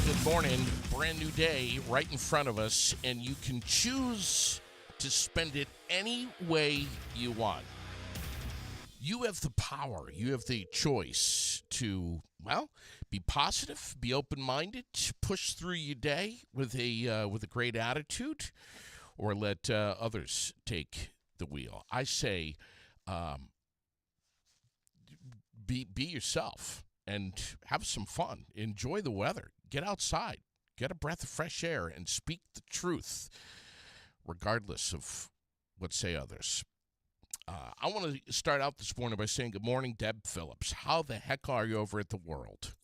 Good morning. Brand new day right in front of us, and you can choose to spend it any way you want. You have the power. You have the choice to, well, be positive, be open-minded, push through your day with a great attitude, or let others take the wheel. I say, be yourself and have some fun. Enjoy the weather. Get outside. Get a breath of fresh air and speak the truth, regardless of what say others. I want to start out this morning by saying good morning, Deb Phillips. How the heck are you over at the World?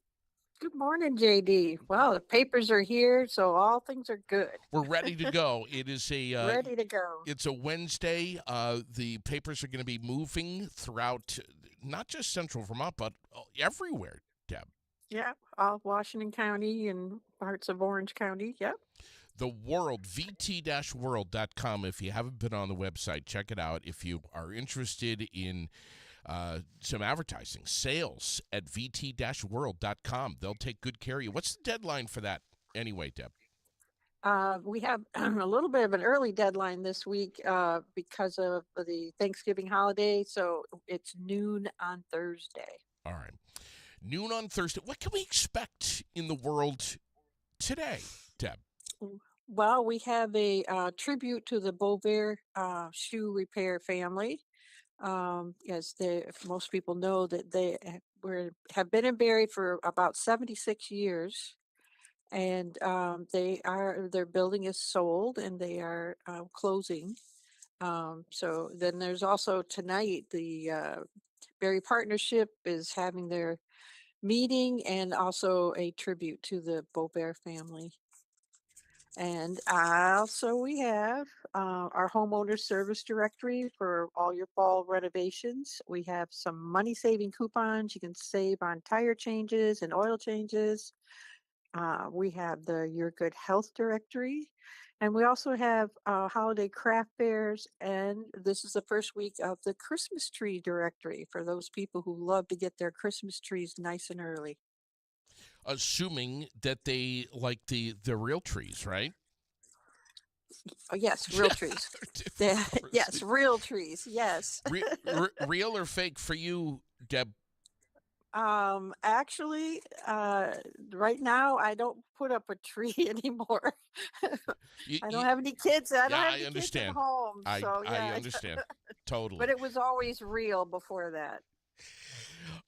Good morning, JD. Well, the papers are here, so all things are good. We're ready to go. It is Ready to go. it's a Wednesday. The papers are going to be moving throughout, not just Central Vermont, but everywhere, Deb. Yeah, all Washington County and parts of Orange County. Yep. The World, vt-world.com. If you haven't been on the website, check it out. If you are interested in some advertising, sales at vt-world.com. They'll take good care of you. What's the deadline for that anyway, Deb? We have a little bit of an early deadline this week because of the Thanksgiving holiday, so it's noon on Thursday. All right. Noon on Thursday. What can we expect in the World today, Deb? Well, we have a tribute to the Beauvais shoe repair family. As most people know that they have been in Barrie for about 76 years, and their building is sold and they are closing. So then there's also tonight the Barrie Partnership is having their meeting and also a tribute to the Beauvais family. And also we have our homeowner service directory for all your fall renovations. We have some money saving coupons. You can save on tire changes and oil changes. We have the Your Good Health directory. And we also have holiday craft fairs. And this is the first week of the Christmas tree directory for those people who love to get their Christmas trees nice and early. Assuming that they like the real trees, right? Oh, yes, real trees. Yes, real trees. Yes. Real or fake for you, Deb? Actually, right now I don't put up a tree anymore. I don't have any kids. I don't have any kids at home. So I yeah, understand totally. but it was always real before that.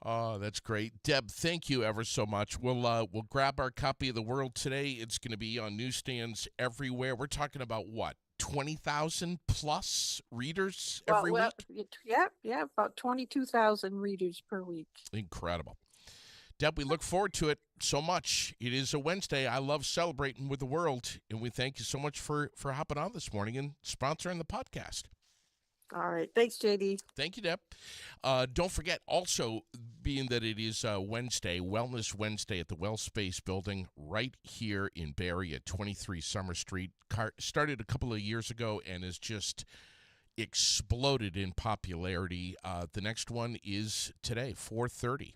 Oh, that's great, Deb. Thank you ever so much. We'll grab our copy of the World today. It's going to be on newsstands everywhere. We're talking about what, 20,000 plus readers every week? Yeah, about 22,000 readers per week. Incredible. Deb, we look forward to it so much. It is a Wednesday. I love celebrating with the World, and we thank you so much for hopping on this morning and sponsoring the podcast. All right. Thanks, JD. Thank you, Deb. Don't forget, also, being that it is Wednesday, Wellness Wednesday at the Well Space Building right here in Barrie at 23 Summer Street. Started a couple of years ago and has just exploded in popularity. The next one is today, 4:30.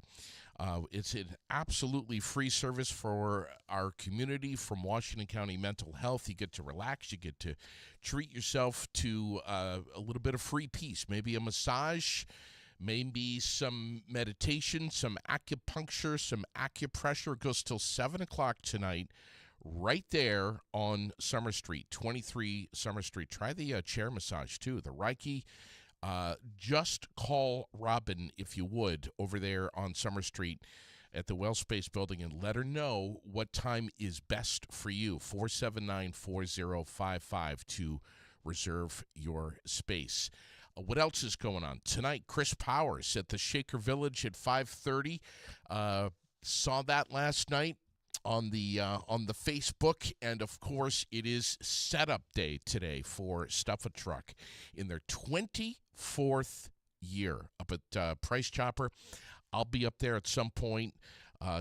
It's an absolutely free service for our community from Washington County Mental Health. You get to relax. You get to treat yourself to a little bit of free peace, maybe a massage, maybe some meditation, some acupuncture, some acupressure. It goes till 7 o'clock tonight. Right there on Summer Street, 23 Summer Street. Try the chair massage, too, the Reiki. Just call Robin, if you would, over there on Summer Street at the Well Space Building and let her know what time is best for you, 479-4055, to reserve your space. What else is going on? Tonight, Chris Powers at the Shaker Village at 5:30. Saw that last night on the Facebook, and of course it is setup day today for Stuff a Truck in their 24th year up at Price Chopper. I'll be up there at some point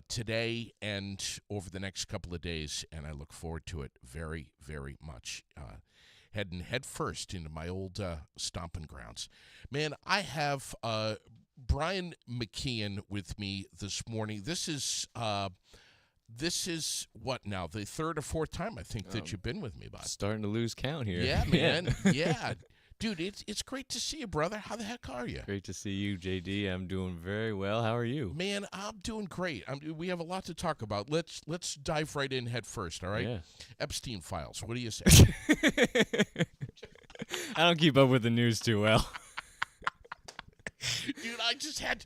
today and over the next couple of days, and I look forward to it very, very much. Heading head first into my old stomping grounds. Man, I have Brian McKeon with me this morning. This is this is what now, the third or fourth time I think that you've been with me, bud. Starting to lose count here. Yeah, man. Yeah. Dude, it's great to see you, brother. How the heck are you? Great to see you, JD. I'm doing very well. How are you? Man, I'm doing great. We have a lot to talk about. Let's dive right in head first, all right? Yeah. Epstein files. What do you say? I don't keep up with the news too well. Dude, I just had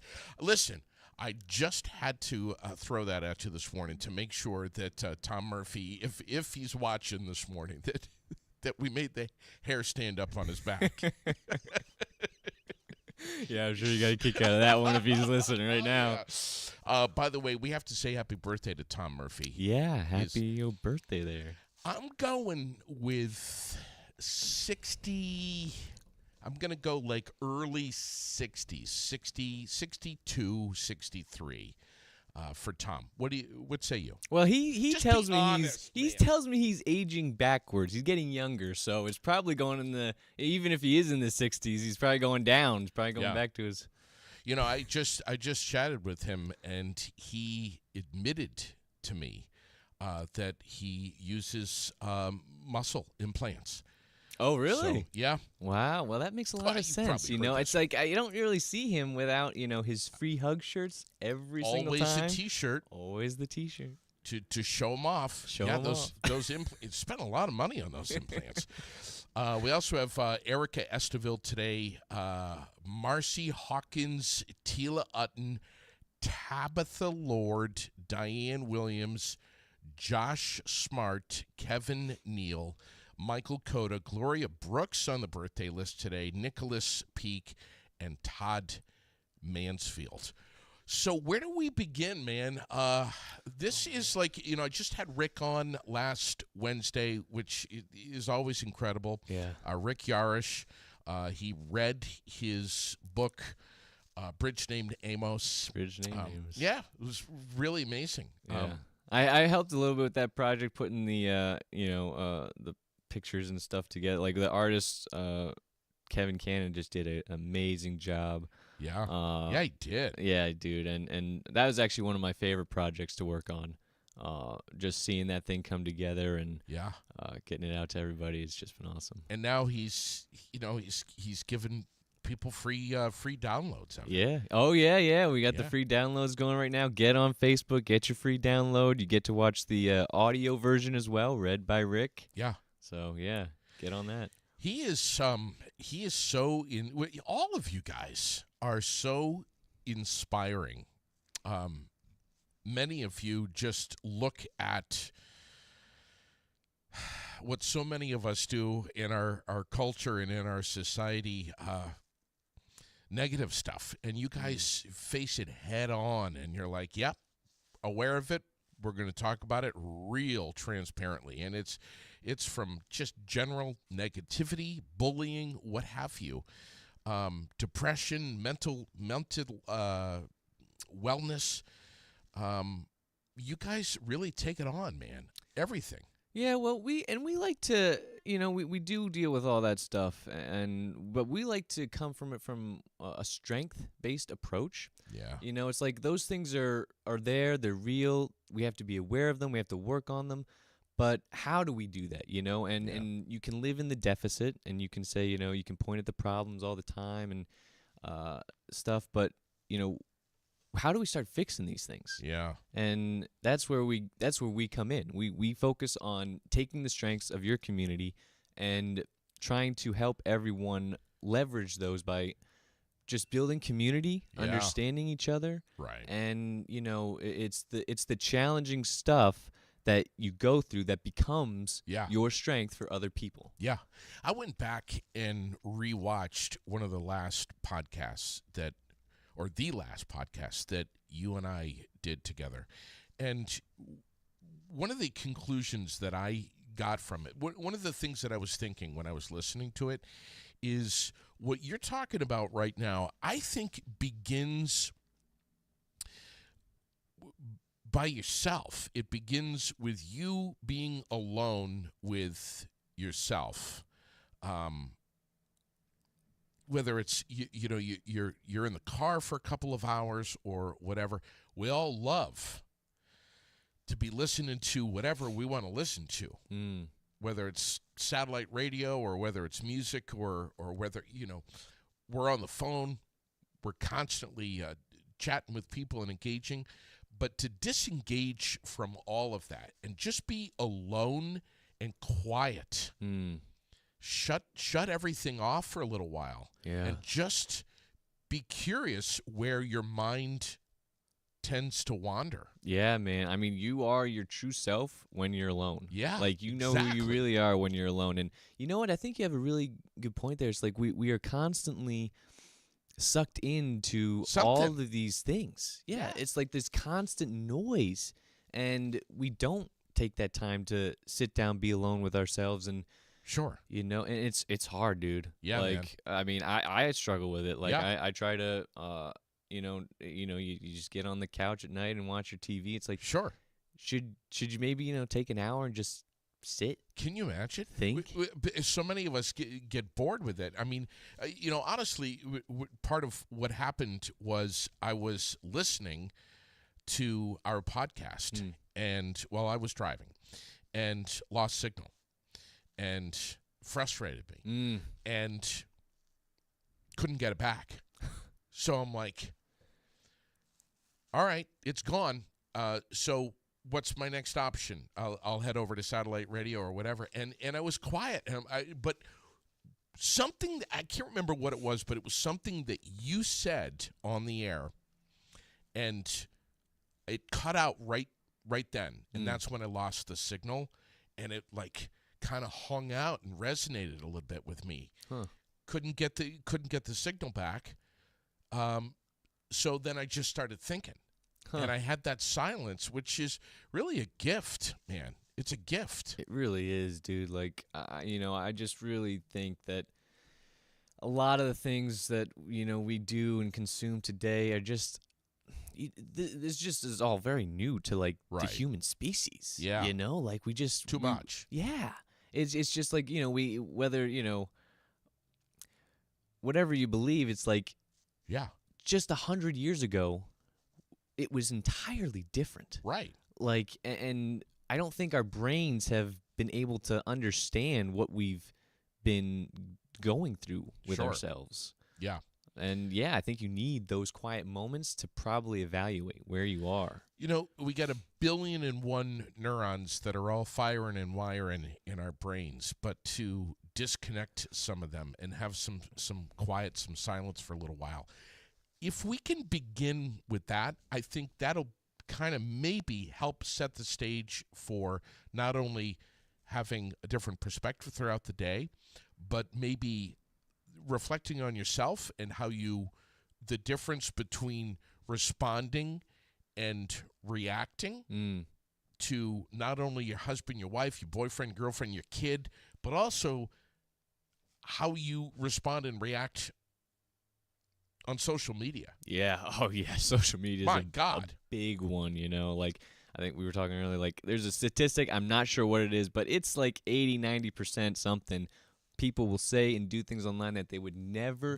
to throw that at you this morning to make sure that Tom Murphy, if he's watching this morning, that we made the hair stand up on his back. Yeah, I'm sure you got a kick out of that one if he's listening right now. Yeah. By the way, we have to say happy birthday to Tom Murphy. Yeah, happy birthday there. I'm going with 60. I'm going to go like early 60s, 62, 63 for Tom. What say you? Well, he Just tells be me honest, he man. tells me he's aging backwards. He's getting younger, so it's probably going even if he is in the 60s, he's probably going down. He's probably going back to his. You know, I just chatted with him, and he admitted to me that he uses muscle implants. Oh, really? So, yeah. Wow. Well, that makes a lot of you sense. probably You heard know, this. it's like you don't really see him without his free hug shirts every single Always time. a T-shirt Always the T-shirt. to show him off. Show yeah, 'em those implants. Spent a lot of money on those implants. We also have Erica Esteville today, Marcy Hawkins, Tila Utton, Tabitha Lord, Diane Williams, Josh Smart, Kevin Neal, Michael Cota, Gloria Brooks on the birthday list today, Nicholas Peak, and Todd Mansfield. So where do we begin, man? This is like, I just had Rick on last Wednesday, which is always incredible. Yeah. Rick Yarish, he read his book, Bridge Named Amos. Bridge Named Amos. Yeah, it was really amazing. Yeah. I helped a little bit with that project, putting the pictures and stuff together. Like the artist Kevin Cannon just did an amazing job. Yeah. Yeah, he did. Yeah, dude, and that was actually one of my favorite projects to work on. Just seeing that thing come together and getting it out to everybody has just been awesome. And now he's given people free downloads of it. Yeah. Oh yeah. We got the free downloads going right now. Get on Facebook, get your free download. You get to watch the audio version as well, read by Rick. Yeah. So yeah, get on that. He is so all of you guys are so inspiring. Many of you just look at what so many of us do in our culture and in our society, negative stuff, and you guys face it head on, and you're like, yep, aware of it. We're going to talk about it real transparently, and it's from just general negativity, bullying, what have you, depression, mental wellness. You guys really take it on, man. Everything. Yeah, well, we like to, we do deal with all that stuff, but we like to come from it from a strength-based approach. Yeah. It's like those things are there, they're real. We have to be aware of them. We have to work on them. But how do we do that, And you can live in the deficit, and you can say, you can point at the problems all the time and stuff, but, how do we start fixing these things? Yeah. And that's where we come in. We focus on taking the strengths of your community and trying to help everyone leverage those by just building community, understanding each other. Right. And it's the challenging stuff that you go through that becomes your strength for other people. Yeah. I went back and rewatched one of the last podcasts the last podcast that you and I did together. And one of the conclusions that I got from it, one of the things that I was thinking when I was listening to it is what you're talking about right now, I think begins by yourself. It begins with you being alone with yourself. Whether it's you're in the car for a couple of hours or whatever, we all love to be listening to whatever we want to listen to, whether it's satellite radio or whether it's music or whether, we're on the phone. We're constantly chatting with people and engaging. But to disengage from all of that and just be alone and quiet, shut everything off for a little while, and just be curious where your mind tends to wander. Yeah, man. I mean, you are your true self when you're alone. Yeah, like you know who you really are when you're alone. And you know what? I think you have a really good point there. It's like we are constantly sucked into all of these things. Yeah, it's like this constant noise, and we don't take that time to sit down, be alone with ourselves, and and it's hard, dude. Yeah, like man. I mean, I struggle with it. Like I try to you just get on the couch at night and watch your TV. It's like should you maybe take an hour and just sit? Can you imagine? Think? So many of us get bored with it. I mean, honestly, part of what happened was I was listening to our podcast and while I was driving and lost signal and frustrated me and couldn't get it back. So I'm like, all right, it's gone. So what's my next option? I'll head over to satellite radio or whatever. And I was quiet. But something, I can't remember what it was, but it was something that you said on the air, and it cut out right then. And that's when I lost the signal, and it like kind of hung out and resonated a little bit with me. Couldn't get the signal back. So then I just started thinking. And I had that silence, which is really a gift, man. It's a gift. It really is, dude. Like, I just really think that a lot of the things that, we do and consume today are just, this just is all very new to, like, the human species. Yeah. Like, we just. Too much. Yeah. It's just like, whether, whatever you believe, it's like. Yeah. Just 100 years ago, it was entirely different. Right. Like, and I don't think our brains have been able to understand what we've been going through with ourselves. Yeah. And yeah, I think you need those quiet moments to probably evaluate where you are. We got 1,000,000,001 neurons that are all firing and wiring in our brains, but to disconnect some of them and have some quiet, some silence for a little while. If we can begin with that, I think that'll kind of maybe help set the stage for not only having a different perspective throughout the day, but maybe reflecting on yourself and how the difference between responding and reacting to not only your husband, your wife, your boyfriend, girlfriend, your kid, but also how you respond and react on social media. Yeah. Oh, yeah. Social media is a big one, Like, I think we were talking earlier, like, there's a statistic, I'm not sure what it is, but it's like 80-90% something. People will say and do things online that they would never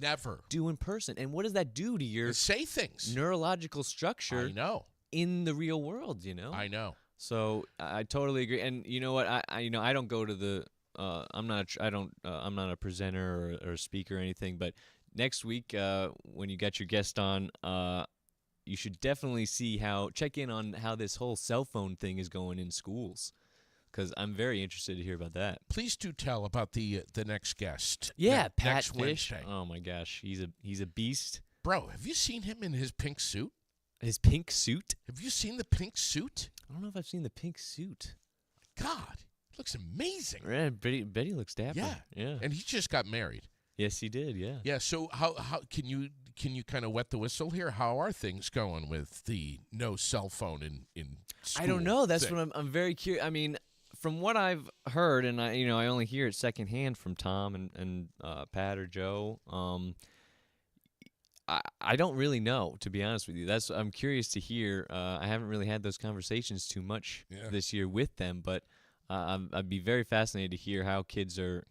do in person. And what does that do to your neurological structure in the real world, I know. So I totally agree. And you know what? I don't go to the I'm not a presenter or a speaker or anything, but next week, when you got your guest on, you should definitely check in on how this whole cell phone thing is going in schools, because I'm very interested to hear about that. Please do tell about the next guest. Yeah, Pat next Fish. Wednesday. Oh my gosh, he's a beast. Bro, have you seen him in his pink suit? His pink suit? Have you seen the pink suit? I don't know if I've seen the pink suit. God, it looks amazing. Yeah, Betty looks dapper. Yeah. And he just got married. Yes, he did. Yeah. Yeah. So how can you kind of wet the whistle here? How are things going with the no cell phone in school? I don't know. That's what I'm very curious. I mean, from what I've heard, and I only hear it secondhand from Tom and Pat or Joe. I don't really know, to be honest with you. I'm curious to hear. I haven't really had those conversations too much this year with them, but I'd be very fascinated to hear how kids are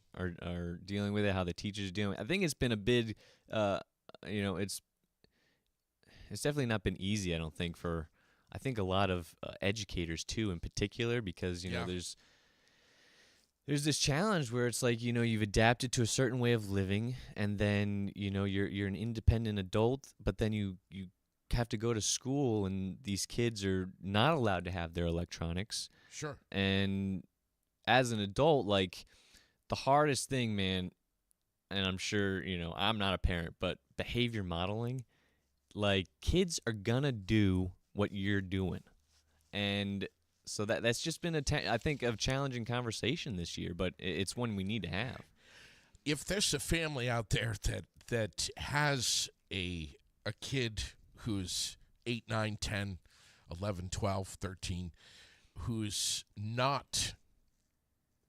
dealing with it, how the teachers are dealing with it. I think it's been a big, it's definitely not been easy, I don't think, for I think a lot of educators too, in particular, because you know Yeah. there's this challenge where it's like, you know, you've adapted to a certain way of living, and then, you know, you're an independent adult, but then you have to go to school, and these kids are not allowed to have their electronics. Sure. And as an adult, like, the hardest thing, man, and I'm sure, you know, I'm not a parent, but behavior modeling, like, kids are gonna do what you're doing. And so that's just been I think a challenging conversation this year, but it's one we need to have. If there's a family out there that has a kid who's 8, 9, 10, 11, 12, 13, who's not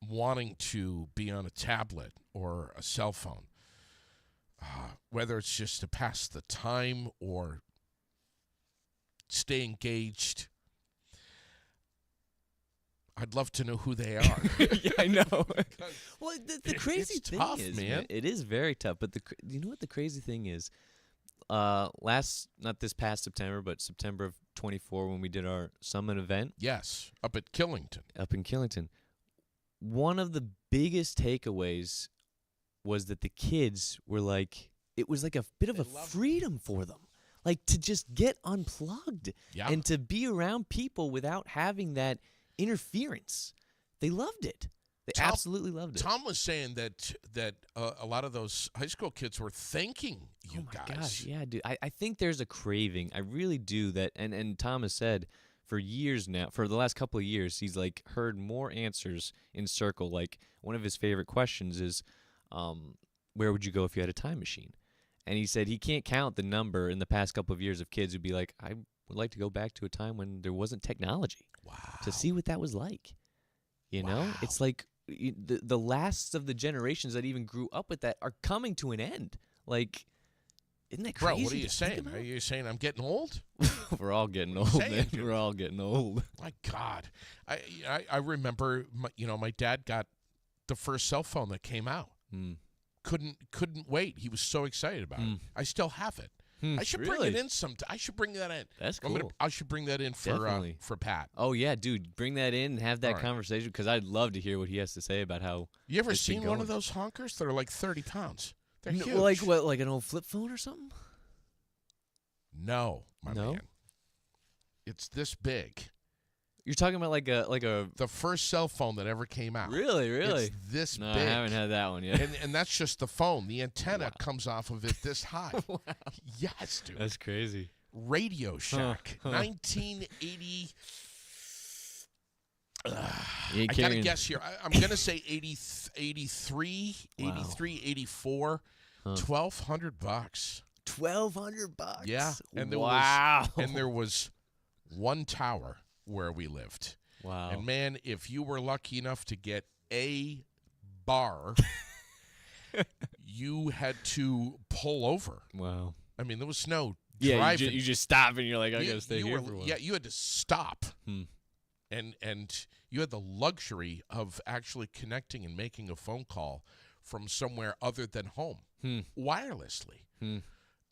wanting to be on a tablet or a cell phone, whether it's just to pass the time or stay engaged, I'd love to know who they are. Yeah, I know. Well, the crazy it's thing tough, is, man. it is very tough. But you know what the crazy thing is? Not this past September, but September of 24, when we did our summit event Yes, up at Killington. up in Killington, one of the biggest takeaways was that the kids were like, it was like a bit of They a loved it. freedom for them, like to just get unplugged Yeah. and to be around people without having that interference. They loved it. They Tom- absolutely loved it. Tom was saying that a lot of those high school kids were thanking you Oh my guys. gosh, yeah, dude. I think there's a craving. I really do that. And Tom has said for years now, for the last couple of years, he's like heard more answers in circle. Like one of his favorite questions is, where would you go if you had a time machine? And he said he can't count the number in the past couple of years of kids who'd be like, I would like to go back to a time when there wasn't technology Wow. to see what that was like. You know, Wow. it's like the last of the generations that even grew up with that are coming to an end. Like, isn't that Bro, crazy? what are you to think saying? about? Are you saying I'm getting old? We're all getting What are you old, man. saying, dude? We're all getting old. My God, I remember my dad got the first cell phone that came out. Hmm. Couldn't wait. He was so excited about it. I still have it. I should bring really? it in I should bring that in. That's I'm cool. I should bring that in Definitely. for Pat. Oh yeah, dude, bring that in and have that All right. conversation because I'd love to hear what he has to say about how. You ever It's been seen one of going. those honkers? They're like 30 pounds. They're No, huge. like what? Like an old flip phone or something? No, my No? man. It's this big. You're talking about like a. The first cell phone that ever came out. Really? It's this No, big. I haven't had that one yet. And that's just the phone. The antenna comes off of it this high. Wow. Yes, dude. That's crazy. Radio Shack, huh. 1980. You I ain't gotta carrying- guess here. I'm gonna say 83, Wow. 83, 84. Huh. $1,200. $1,200. Yeah, and there wow. And there was one tower where we lived. Wow. And man, if you were lucky enough to get a bar, you had to pull over. Wow. I mean, there was no Yeah, driving. you just stop and you're like, I You- gotta stay you here were- for a while. Yeah, you had to stop. Hmm. And you had the luxury of actually connecting and making a phone call from somewhere other than home wirelessly.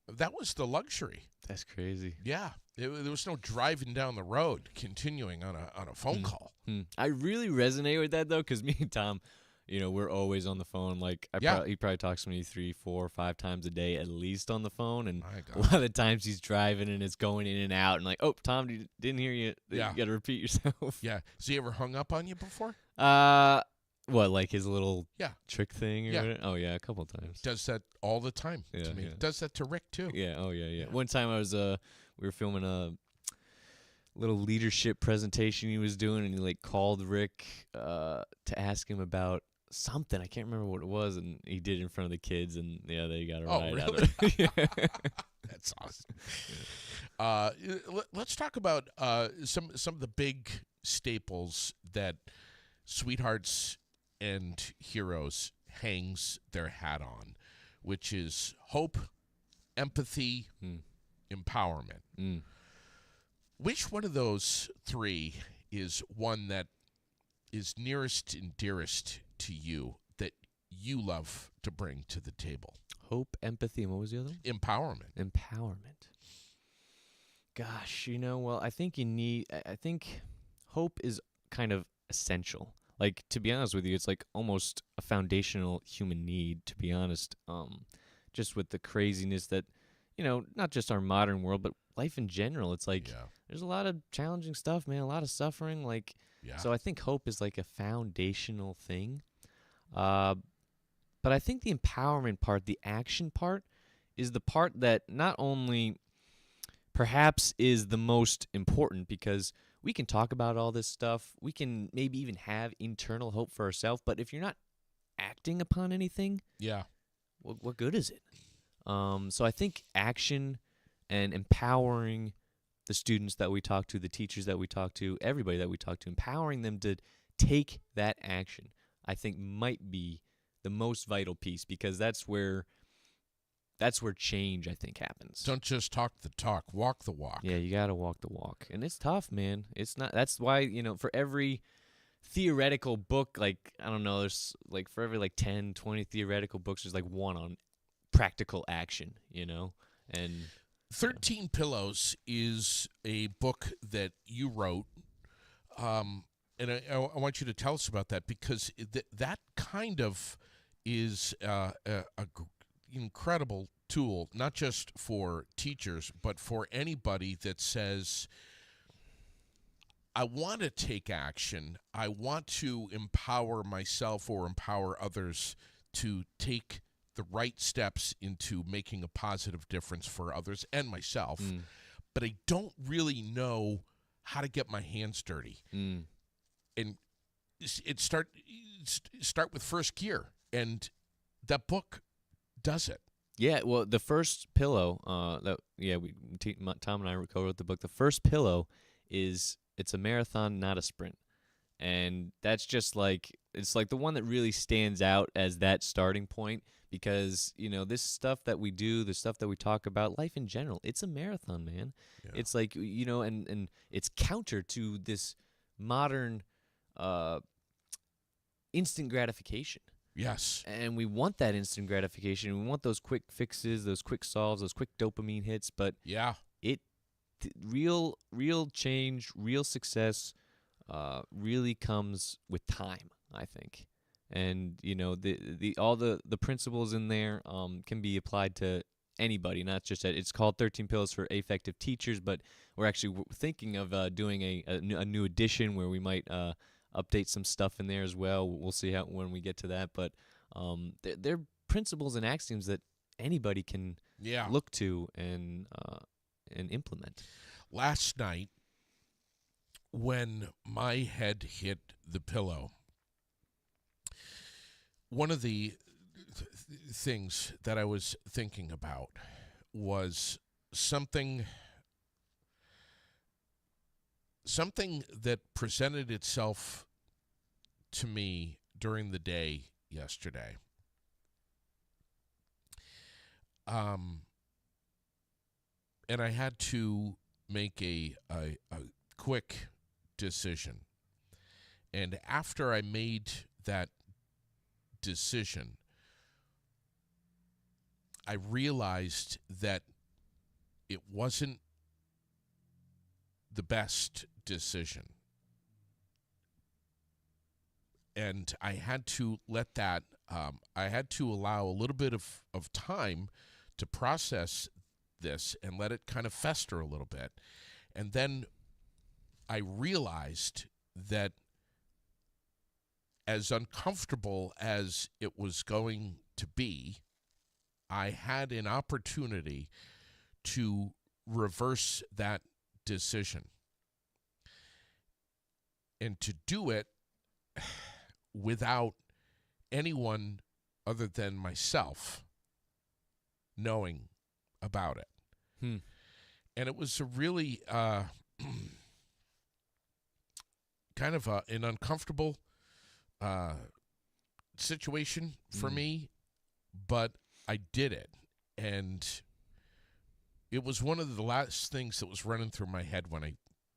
That was the luxury. That's crazy. Yeah, there was no driving down the road, continuing on a phone call. I really resonate with that though, because me and Tom, you know, we're always on the phone. Like, Yeah. he probably talks to me 3, 4, 5 times a day at least on the phone, and My a God. lot of the times he's driving and it's going in and out, and like, oh, Tom, didn't hear you. Yeah. You got to repeat yourself. Yeah, has he ever hung up on you before? What, like his little Yeah. trick thing? Or Yeah. whatever? Oh yeah, a couple times. Does that all the time Yeah, to me. yeah. Does that to Rick too. Yeah. Oh yeah, yeah. Yeah. One time I was we were filming a little leadership presentation he was doing, and he like called Rick to ask him about something. I can't remember what it was, and he did it in front of the kids, and yeah, they got a Oh, ride out really? of it. Yeah. That's awesome. Let's talk about some of the big staples that Sweethearts and Heroes hangs their hat on, which is hope, empathy, empowerment. Mm. Which one of those three is one that is nearest and dearest to you that you love to bring to the table? Hope, empathy, and what was the other one? Empowerment. Empowerment. Gosh, well, I think I think hope is kind of essential. Like, to be honest with you, it's like almost a foundational human need, to be honest. Just with the craziness that, not just our modern world, but life in general. It's like Yeah. there's a lot of challenging stuff, man, a lot of suffering. Like, Yeah. so I think hope is like a foundational thing. Uh, but I think the empowerment part, the action part, is the part that not only perhaps is the most important, because we can talk about all this stuff. We can maybe even have internal hope for ourselves. But if you're not acting upon anything, Yeah. what good is it? So I think action and empowering the students that we talk to, the teachers that we talk to, everybody that we talk to, empowering them to take that action, I think might be the most vital piece, because that's where change, I think, happens. Don't just talk the talk, walk the walk. Yeah, you got to walk the walk. And it's tough, man. It's not, that's why, for every theoretical book, like, I don't know, there's like for every like 10, 20 theoretical books, there's like one on practical action, and 13 Pillows is a book that you wrote. And I want you to tell us about that, because that kind of is incredible tool, not just for teachers, but for anybody that says, I want to take action. I want to empower myself or empower others to take the right steps into making a positive difference for others and myself. But I don't really know how to get my hands dirty. And start with first gear, and that book does it. Yeah, well, the first pillow, Tom and I co-wrote the book. The first pillow it's a marathon, not a sprint, and that's just like, it's like the one that really stands out as that starting point, because this stuff that we do, the stuff that we talk about, life in general, it's a marathon, man. Yeah. It's like, and it's counter to this modern instant gratification. Yes. And we want that instant gratification. We want those quick fixes, those quick solves, those quick dopamine hits. But yeah, real change, real success, really comes with time, I think. And all the principles in there can be applied to anybody, not just that. It's called 13 Pillows for Effective Teachers, but we're actually thinking of doing a new edition where we might update some stuff in there as well. We'll see when we get to that, but they're principles and axioms that anybody can look to and implement. Last night, when my head hit the pillow, one of the things that I was thinking about was something that presented itself to me during the day yesterday. And I had to make a quick decision. And after I made that decision, I realized that it wasn't the best decision. And I had to let that, I had to allow a little bit of time to process this and let it kind of fester a little bit. And then I realized that as uncomfortable as it was going to be, I had an opportunity to reverse that decision. And to do it without anyone other than myself knowing about it. And it was a really kind of an uncomfortable situation for me, but I did it. And it was one of the last things that was running through my head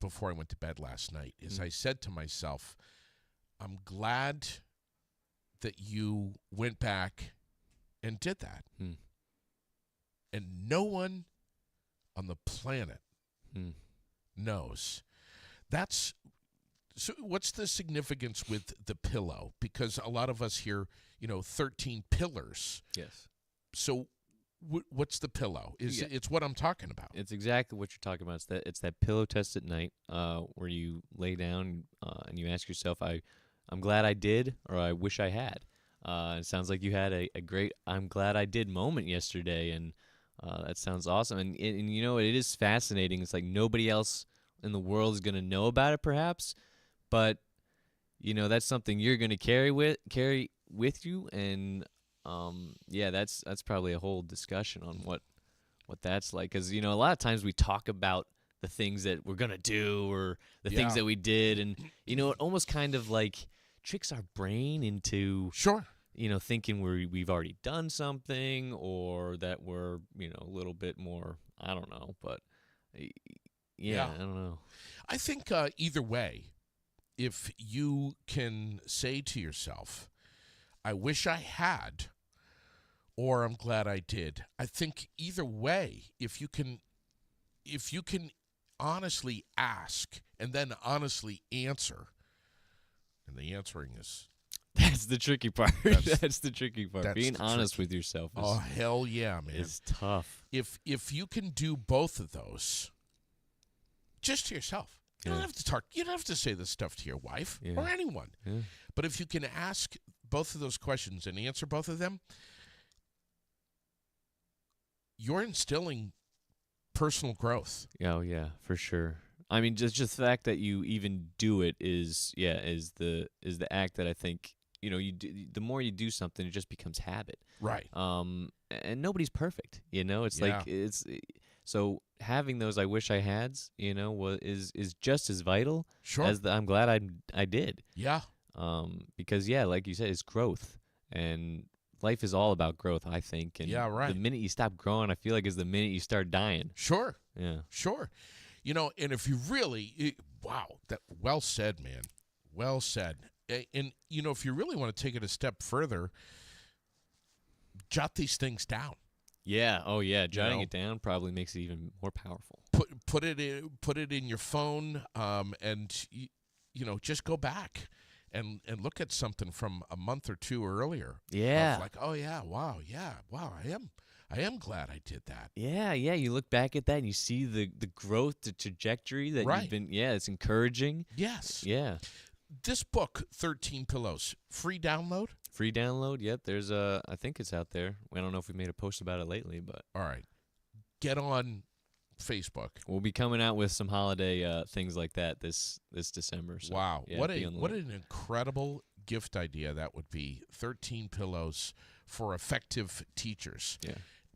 before I went to bed last night, is I said to myself, I'm glad that you went back and did that. And no one on the planet Mm. knows. That's so. What's the significance with the pillow? Because a lot of us hear, 13 pillars. Yes. So, what's the pillow? Yeah. It's what I'm talking about. It's exactly what you're talking about. It's that pillow test at night, where you lay down and you ask yourself, I'm glad I did, or I wish I had. It sounds like you had a great I'm glad I did moment yesterday, and that sounds awesome. And it is fascinating. It's like nobody else in the world is gonna know about it, perhaps, but that's something you're gonna carry with you, and that's probably a whole discussion on what that's like, because a lot of times we talk about the things that we're gonna do or the things Yeah. that we did, and it almost kind of like tricks our brain into Sure. thinking we've already done something, or that we're a little bit more, I don't know, but Yeah. I don't know. I think either way, if you can say to yourself, I wish I had, or I'm glad I did. I think either way, if you can honestly ask and then honestly answer, and the answering is, That's the tricky part. That's- That's the tricky part. that's Being the honest tricky- with yourself oh hell yeah, man. is tough. If you can do both of those, just to yourself. You don't Yeah. have to talk. You don't have to say this stuff to your wife Yeah. or anyone. Yeah. But if you can ask both of those questions and answer both of them, you're instilling personal growth. Oh yeah, for sure. I mean, just the fact that you even do it is the act that I think you do. The more you do something, it just becomes habit. Right. And nobody's perfect. It's like so having those I wish I hads, is just as vital Sure. as the I'm glad I did. Yeah. Because like you said, it's growth, and life is all about growth, I think. And Yeah, right. the minute you stop growing, I feel like is the minute you start dying. Sure. Yeah. Sure. And if you really, wow, that well said, man. Well said. And if you really want to take it a step further, jot these things down. Yeah. Oh, yeah. Jotting know? it down probably makes it even more powerful. Put it in your phone, and just go back and look at something from a month or two earlier. Yeah. Of like, oh yeah, wow, I am glad I did that. Yeah. You look back at that and you see the growth, the trajectory that Right. you've been. Yeah, it's encouraging. Yes. Yeah. This book, 13 Pillows, free download. Free download. Yep. There's I think it's out there. I don't know if we made a post about it lately, but All right, get on Facebook. we'll be coming out with some holiday things like that this December. So, Wow, yeah, what be on the an incredible gift idea that would be. 13 pillows for effective teachers. Yeah.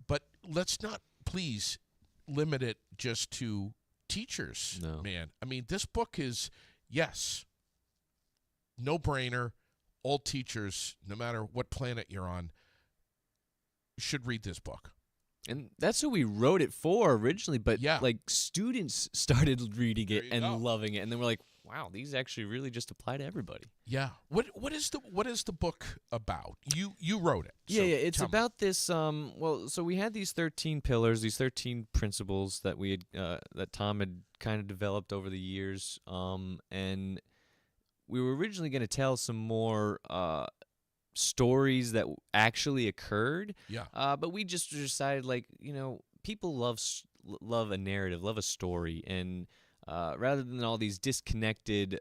But let's not please limit it just to teachers. No. Man. I mean, this book is, yes, no brainer. All teachers, no matter what planet you're on, should read this book. And that's who we wrote it for originally, but Yeah. like students started reading There it you and go. loving it, and then we're like, wow, these actually really just apply to everybody. Yeah. What is the book about? You wrote it. Yeah, so it's tell me. about this. So we had these 13 pillars, these 13 principles that we had, that Tom had kind of developed over the years, and we were originally going to tell some more stories that actually occurred. Yeah. But we just decided, like, people love a narrative, love a story, and rather than all these disconnected,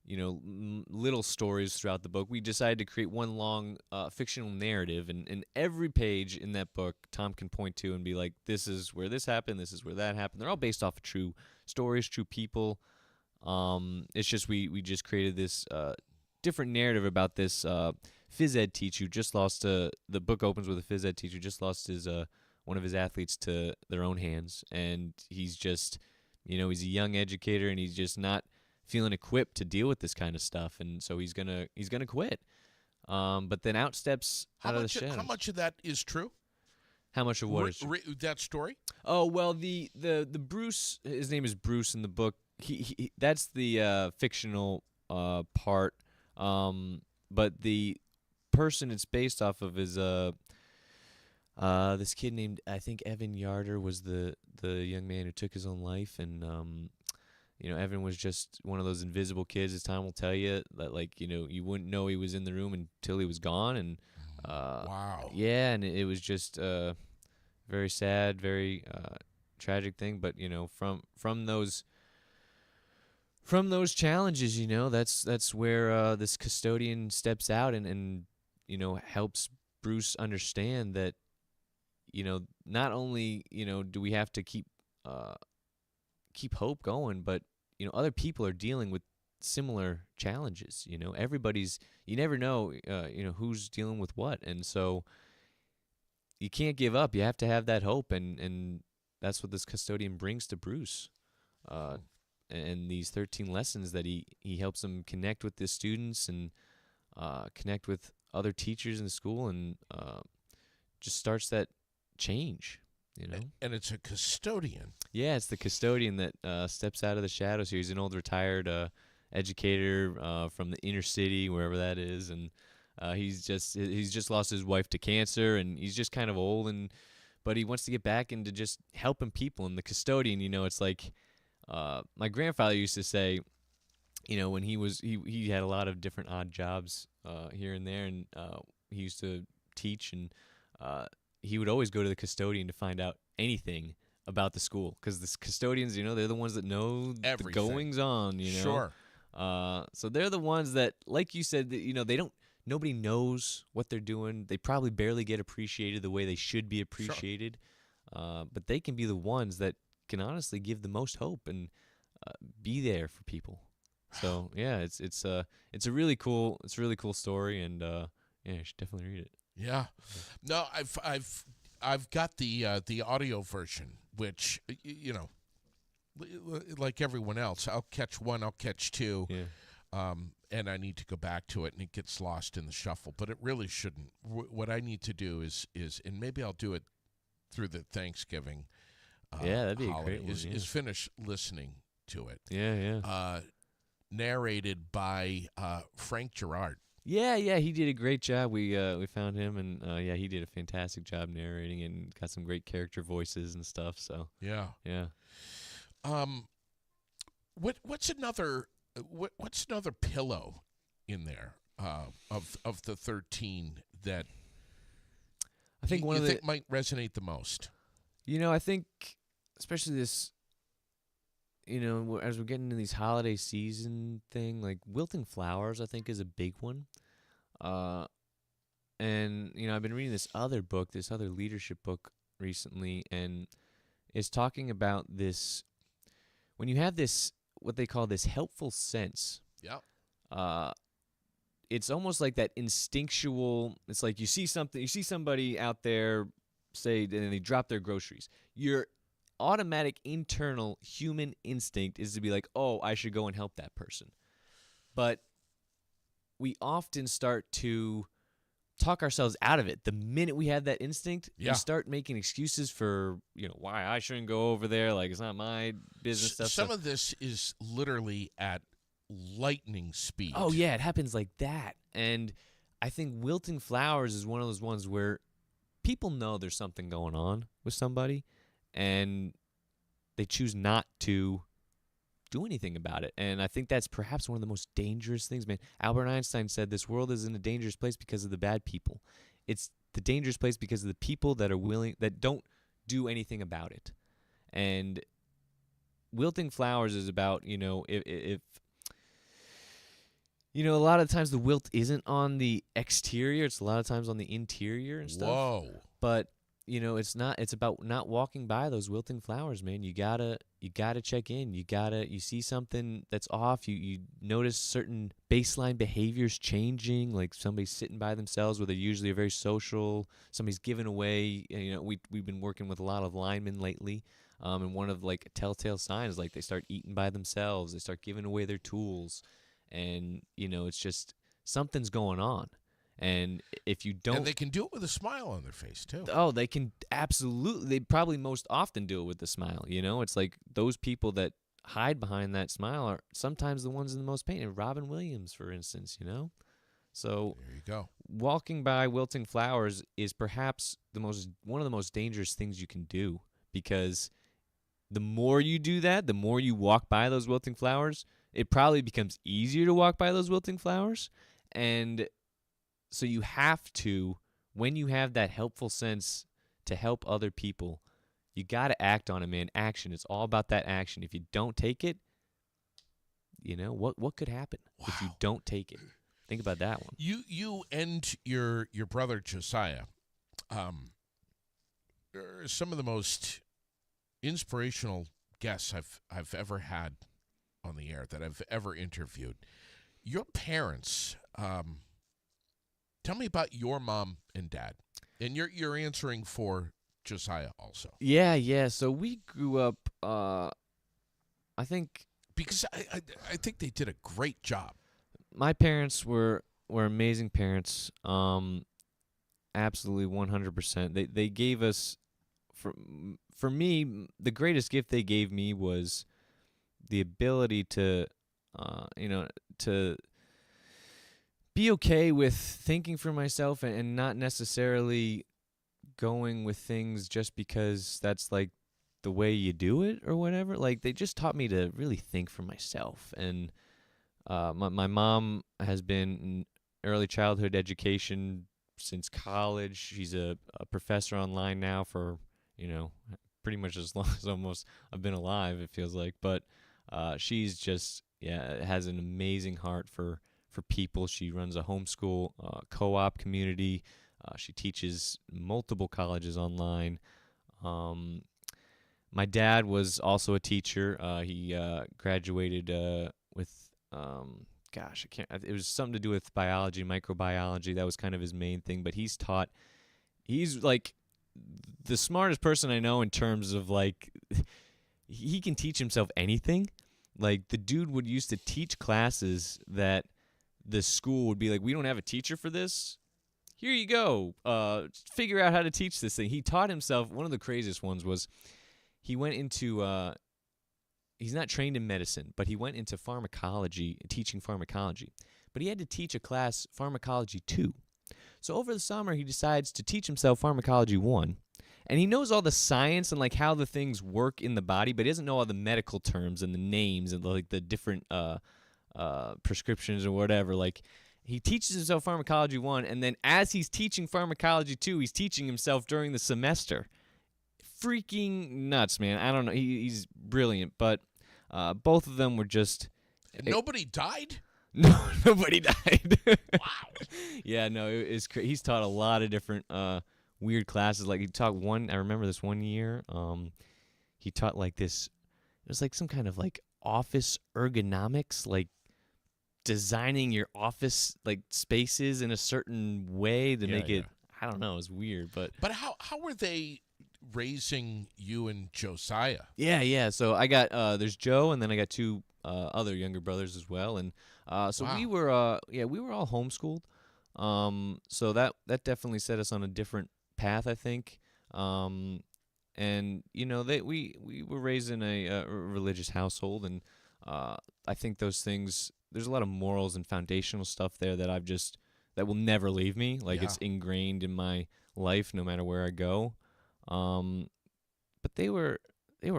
little stories throughout the book, we decided to create one long fictional narrative, and every page in that book, Tom can point to and be like, this is where this happened, this is where that happened. They're all based off of true stories, true people. It's just we just created this different narrative about this phys ed teacher who just lost the book opens with a phys ed teacher who just lost his one of his athletes to their own hands, and he's just he's a young educator and he's just not feeling equipped to deal with this kind of stuff, and so he's gonna quit. But then out steps out of the shadows. How much of that is true? How much of what is true? That story? Oh, well, the Bruce, his name is Bruce in the book. He that's the fictional part. But the person it's based off of is This kid named, I think, Evan Yarder was the young man who took his own life, and Evan was just one of those invisible kids, as time will tell you, that, like, you wouldn't know he was in the room until he was gone. And Wow. yeah, and it was just very sad, very tragic thing. But from those challenges, that's where this custodian steps out and helps Bruce understand that not only do we have to keep hope going, but other people are dealing with similar challenges. You never know who's dealing with what, and so you can't give up. You have to have that hope, and that's what this custodian brings to Bruce. And these 13 lessons that he helps them connect with the students and connect with other teachers in school, and just starts that change. And it's a custodian. Yeah, it's the custodian that steps out of the shadows here. He's an old retired educator from the inner city, wherever that is, and he's just lost his wife to cancer, and he's just kind of old, but he wants to get back into just helping people. And the custodian, it's like my grandfather used to say, when he had a lot of different odd jobs here and there, and he used to teach, and he would always go to the custodian to find out anything about the school, because the custodians, they're the ones that know Everything. the goings on. Sure. So they're the ones that, like you said, that nobody knows what they're doing. They probably barely get appreciated the way they should be appreciated. Sure. But they can be the ones that can honestly give the most hope and be there for people. So yeah, it's a really cool story, and yeah, you should definitely read it. Yeah. No, I've got the audio version, which like everyone else, I'll catch one, I'll catch two. Yeah. And I need to go back to it, and it gets lost in the shuffle. But it really shouldn't. What I need to do is, and maybe I'll do it through the Thanksgiving. Yeah, that'd be holiday, a great one. Is finish listening to it. Yeah, yeah. Narrated by Frank Gerard. Yeah, he did a great job. We found him, and yeah, he did a fantastic job narrating, and got some great character voices and stuff. So Yeah. yeah. What's another pillow in there of the 13 that I think you think might resonate the most? I think especially this, as we're getting into these holiday season thing, like wilting flowers, I think is a big one. And I've been reading this other leadership book recently, and it's talking about this, when you have this, what they call this helpful sense. Yeah. It's almost like that instinctual. It's like you see somebody out there, say, and they drop their groceries. Your automatic internal human instinct is to be like, oh, I should go and help that person. But we often start to talk ourselves out of it. The minute we have that instinct, we start making excuses for, why I shouldn't go over there. Like, it's not my business. Some of this is literally at lightning speed. Oh, yeah, it happens like that. And I think wilting flowers is one of those ones where people know there's something going on with somebody, and they choose not to do anything about it. And I think that's perhaps one of the most dangerous things, man. Albert Einstein said this world is in a dangerous place because of the bad people. It's the dangerous place because of the people that don't do anything about it. And wilting flowers is about, if a lot of times the wilt isn't on the exterior, it's a lot of times on the interior and stuff. Whoa. But it's about not walking by those wilting flowers, man. You gotta check in. You see something that's off. You notice certain baseline behaviors changing, like somebody's sitting by themselves where they're usually very social. Somebody's giving away. We've been working with a lot of linemen lately, and one of like a telltale sign is like they start eating by themselves. They start giving away their tools, and it's just something's going on. And if you don't... And they can do it with a smile on their face, too. Oh, they can absolutely... They probably most often do it with a smile, It's like those people that hide behind that smile are sometimes the ones in the most pain. And Robin Williams, for instance, So There you go. walking by wilting flowers is perhaps one of the most dangerous things you can do, because the more you do that, the more you walk by those wilting flowers, it probably becomes easier to walk by those wilting flowers. And so you have to, when you have that helpful sense to help other people, you got to act on it, man. Action. It's all about that action. If you don't take it, what could happen if you Wow. don't take it? Think about that one. You and your brother Josiah are some of the most inspirational guests I've ever had on the air, that I've ever interviewed. Your parents, tell me about your mom and dad. And you're answering for Josiah also. Yeah. So we grew up, I think Because I think they did a great job. my parents were amazing parents. Absolutely 100%. They gave us, for me, the greatest gift they gave me was the ability to to be okay with thinking for myself, and not necessarily going with things just because that's like the way you do it or whatever. Like, they just taught me to really think for myself. And my mom has been in early childhood education since college. She's a professor online now for, pretty much as long as almost I've been alive, it feels like. But she's just, has an amazing heart for people. She runs a homeschool co-op community. She teaches multiple colleges online. My dad was also a teacher. He graduated with, gosh, I can't. It was something to do with biology, microbiology. That was kind of his main thing. But he's like the smartest person I know in terms of, like, he can teach himself anything. Like, the dude would used to teach classes that the school would be like, we don't have a teacher for this. Here you go. Figure out how to teach this thing. He taught himself. One of the craziest ones was he went into, he's not trained in medicine, but he went into pharmacology, teaching pharmacology. But he had to teach a class, Pharmacology 2. So over the summer, he decides to teach himself Pharmacology 1. And he knows all the science and, like, how the things work in the body, but he doesn't know all the medical terms and the names and, like, the different prescriptions or whatever. Like, he teaches himself Pharmacology 1, and then as he's teaching Pharmacology 2, he's teaching himself during the semester. Freaking nuts, man. I don't know. He's brilliant, but both of them were just... And nobody died? No, nobody died. Wow. Yeah, no, it's he's taught a lot of different weird classes. Like, he taught one, I remember this one year, he taught, like, this, it was like some kind of, like, office ergonomics, like designing your office, like, spaces in a certain way to make it, I don't know, it's weird, but how were they raising you and Josiah? yeah. So I got there's Joe, and then I got two other younger brothers as well, and so Wow. we were all homeschooled. So that definitely set us on a different path, I think. And we were raised in a religious household, and I think those things, there's a lot of morals and foundational stuff there that will never leave me. Like, it's ingrained in my life no matter where I go. But they were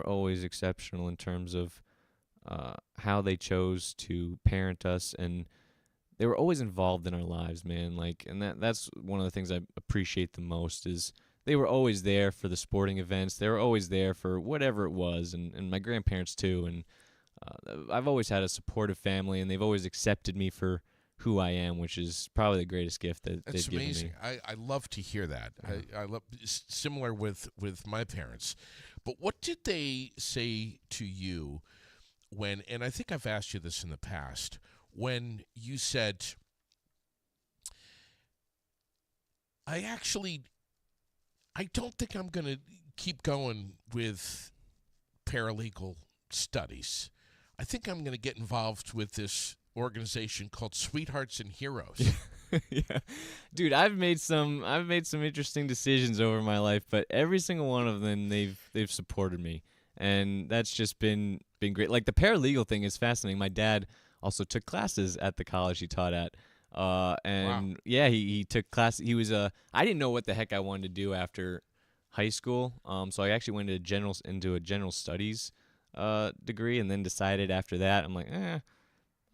always exceptional in terms of how they chose to parent us, and they were always involved in our lives, man. Like, and that's one of the things I appreciate the most is they were always there for the sporting events. They were always there for whatever it was, and my grandparents too. And I've always had a supportive family, and they've always accepted me for who I am, which is probably the greatest gift that That's they've amazing. given me. I love to hear that. I love similar with my parents. But what did they say to you when, and I think I've asked you this in the past, when you said, I don't think I'm going to keep going with paralegal studies. I think I'm going to get involved with this organization called Sweethearts and Heroes. Yeah, dude, I've made some interesting decisions over my life, but every single one of them, they've supported me, and that's just been great. Like, the paralegal thing is fascinating. My dad also took classes at the college he taught at, And yeah, he took class. He was I didn't know what the heck I wanted to do after high school. So I actually went into a general studies degree, and then decided after that I'm like,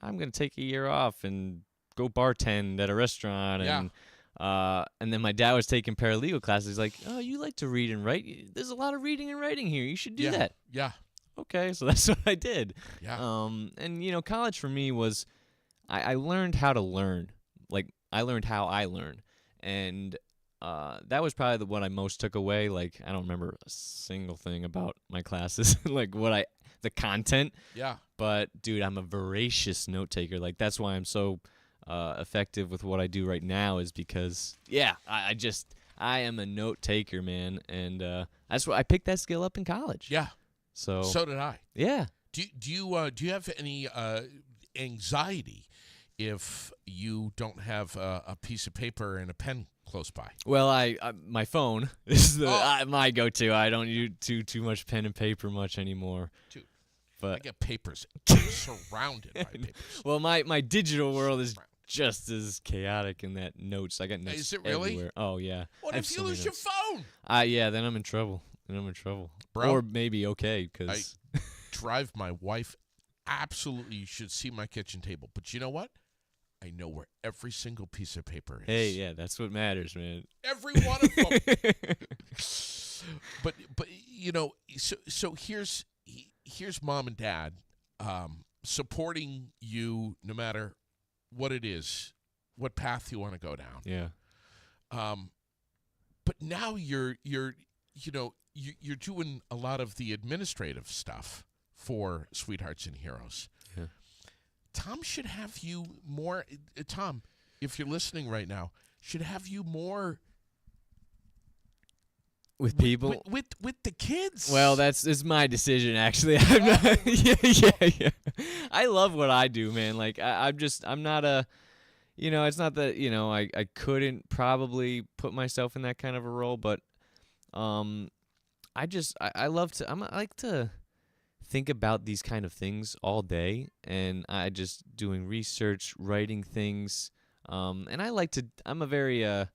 I'm gonna take a year off and go bartend at a restaurant. And then my dad was taking paralegal classes. He's like, oh, you like to read and write? There's a lot of reading and writing here. You should do that. Yeah. Okay, so that's what I did. Yeah. And college for me was, I learned how to learn. Like, I learned how I learn. And that was probably what I most took away. Like, I don't remember a single thing about my classes, like the content. Yeah. But, dude, I'm a voracious note taker. Like, that's why I'm so effective with what I do right now, is because, I am a note taker, man. And that's what I picked that skill up in college. Yeah. So did I. Yeah. Do you have any anxiety if you don't have a piece of paper and a pen close by? Well, my phone is my go-to. I don't use too much pen and paper much anymore. Dude, but I get papers surrounded by papers. Well, my digital world is just as chaotic in that notes. I got notes. Is it really? Everywhere. Oh yeah. What if you lose your phone? Yeah, then I'm in trouble. Bro, or maybe okay, because I drive my wife. Absolutely, you should see my kitchen table. But you know what? I know where every single piece of paper is. Hey, yeah, that's what matters, man. Every one of them. but so here's mom and dad supporting you no matter what it is, what path you want to go down. Yeah. But now you're doing a lot of the administrative stuff for Sweethearts and Heroes. Yeah. Tom should have you more. Tom, if you're listening right now, should have you more with people, with the kids. Well, it's my decision, actually. I'm not, yeah. I love what I do, man. Like I'm not a, it's not that I couldn't probably put myself in that kind of a role, but I love to. I like to think about these kind of things all day, and I just doing research, writing things, and I like to. I'm a very I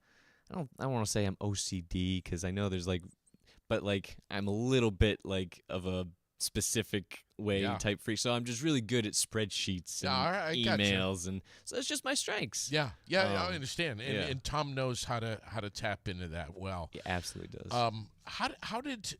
don't want to say I'm OCD, because I know there's but I'm a little bit of a specific way type freak. So I'm just really good at spreadsheets and emails, and so it's just my strengths. Yeah, I understand, and Tom knows how to tap into that well. He absolutely does. How did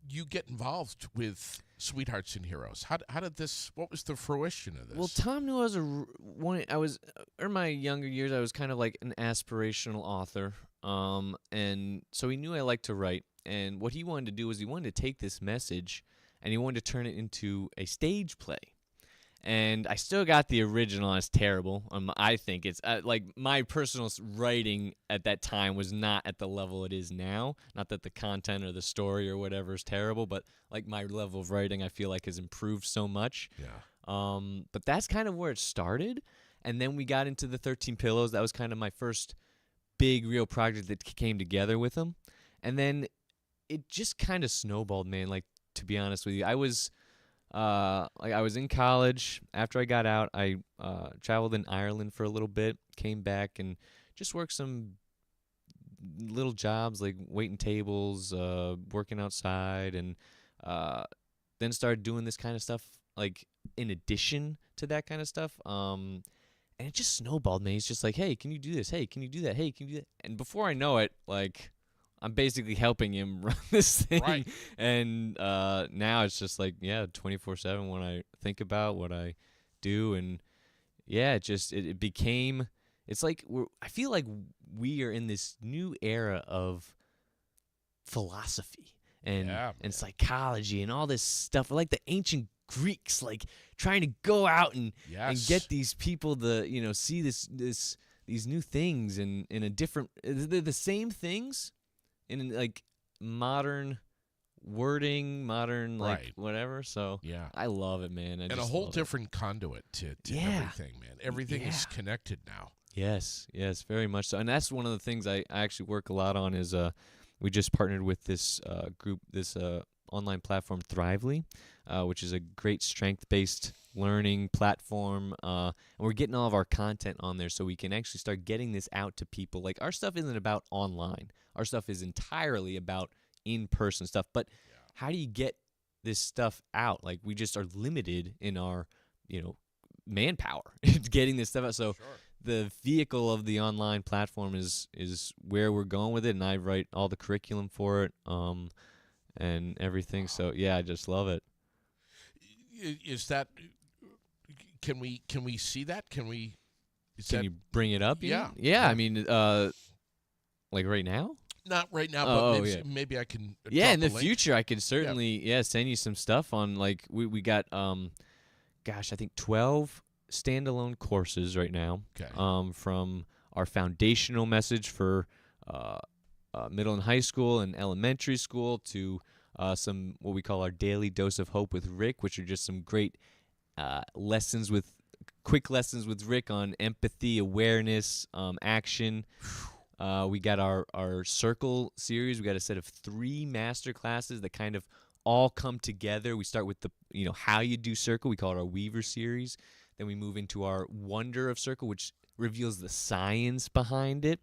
you get involved with Sweethearts and Heroes? How did this? What was the fruition of this? Well, Tom knew I was in my younger years. I was kind of like an aspirational author, and so he knew I liked to write. And what he wanted to do was he wanted to take this message and he wanted to turn it into a stage play. And I still got the original, and it's terrible. I think it's my personal writing at that time was not at the level it is now. Not that the content or the story or whatever is terrible, but my level of writing I feel like has improved so much. Yeah. But that's kind of where it started. And then we got into the 13 Pillows. That was kind of my first big real project that came together with them. And then it just kind of snowballed, man. To be honest with you, I was in college. After I got out, I traveled in Ireland for a little bit, came back, and just worked some little jobs like waiting tables, working outside, and then started doing this kind of stuff in addition to that kind of stuff. And it just snowballed, man. He's just like, hey, can you do this? Hey, can you do that? Hey, can you do that? And before I know it, I'm basically helping him run this thing. Right. And now it's just 24/7 when I think about what I do. And yeah, it became, it's I feel like we are in this new era of philosophy and psychology and all this stuff. Like the ancient Greeks, trying to go out and get these people to, see these new things in a different, they're the same things in modern wording, modern whatever. So yeah, I love it, man. And a whole different conduit to everything, man. Everything is connected now. Yes, very much so. And that's one of the things I actually work a lot on is we just partnered with this group, this online platform Thrively, which is a great strength-based learning platform. And we're getting all of our content on there so we can actually start getting this out to people. Like, our stuff isn't about online. Our stuff is entirely about in-person stuff. But how do you get this stuff out? Like, we just are limited in our, manpower getting this stuff out. So the vehicle of the online platform is where we're going with it, and I write all the curriculum for it, and everything. So yeah, I just love it. Is that? Can we see that? Can we? Can you bring it up? Yeah. Yeah. I mean, like right now. Not right now, Oh, but maybe I can. Yeah, drop in the a link. future, I could certainly send you some stuff on, like, we got I think 12 standalone courses right now. Okay. From our foundational message for middle and high school and elementary school to some what we call our daily dose of hope with Rick, which are just some great quick lessons with Rick on empathy, awareness, action. We got our circle series. We got a set of 3 master classes that kind of all come together. We start with the how you do circle. We call it our Weaver series. Then we move into our Wonder of Circle, which reveals the science behind it.